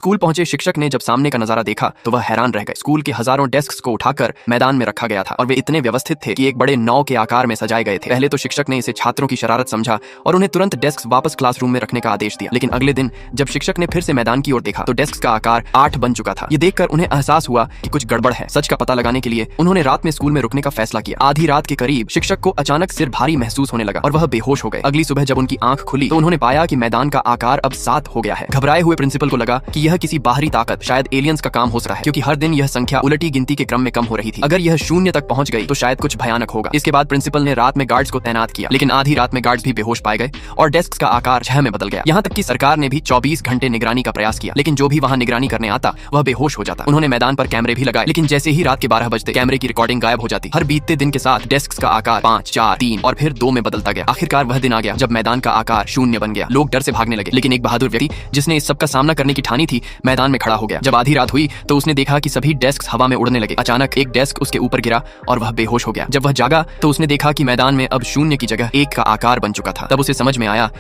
School पहुंचे शिक्षक ने जब सामने का नजारा देखा तो वह हैरान रह गए। स्कूल के हजारों डेस्क को उठाकर मैदान में रखा गया था और वे इतने व्यवस्थित थे कि एक बड़े नाव के आकार में सजाए गए थे। पहले तो शिक्षक ने इसे छात्रों की शरारत समझा और उन्हें तुरंत डेस्क वापस क्लासरूम में रखने का आदेश दिया। लेकिन अगले दिन जब शिक्षक ने फिर से मैदान की ओर देखा तो डेस्क का आकार 8 बन चुका था। ये देखकर उन्हें एहसास हुआ कि कुछ गड़बड़ है। सच का पता लगाने के लिए उन्होंने रात में स्कूल में रुकने का फैसला किया। आधी रात के करीब शिक्षक को अचानक सिर भारी महसूस होने लगा और वह बेहोश हो गए। अगली सुबह जब उनकी आंख खुली तो उन्होंने पाया कि मैदान का आकार अब 7 हो गया है। घबराए हुए प्रिंसिपल को लगा कि यह किसी बाहरी ताकत, शायद एलियंस का काम हो सकता है, क्योंकि हर दिन यह संख्या उलटी गिनती के क्रम में कम हो रही थी। अगर यह 0 तक पहुंच गई तो शायद कुछ भयानक होगा। इसके बाद प्रिंसिपल ने रात में गार्ड्स को तैनात किया, लेकिन आधी रात में गार्ड्स भी बेहोश पाए गए और डेस्क का आकार 6 में बदल गया। यहाँ तक कि सरकार ने भी 24 घंटे निगरानी का प्रयास किया, लेकिन जो भी वहाँ निगरानी करने आता वह बेहोश हो जाता। उन्होंने मैदान पर कैमरे भी लगाए, लेकिन जैसे ही रात के 12 बजते कैमरे की रिकॉर्डिंग गायब हो जाती। हर बीतते दिन के साथ डेस्क का आकार 5, 4, 3 और फिर 2 में बदलता गया। आखिरकार वह दिन आ गया जब मैदान का आकार 0 बन गया। लोग डर से भागने लगे, लेकिन एक बहादुर व्यक्ति जिसने इस सब का सामना करने की ठानी थी मैदान में खड़ा हो गया। जब आधी रात हुई तो उसने देखा कि सभी डेस्क हवा में उड़ने लगे। अचानक एक डेस्क उसके ऊपर गिरा और वह बेहोश हो गया। जब वह जागा तो उसने देखा कि मैदान में अब 0 की जगह 1 का आकार बन चुका था। तब उसे समझ में आया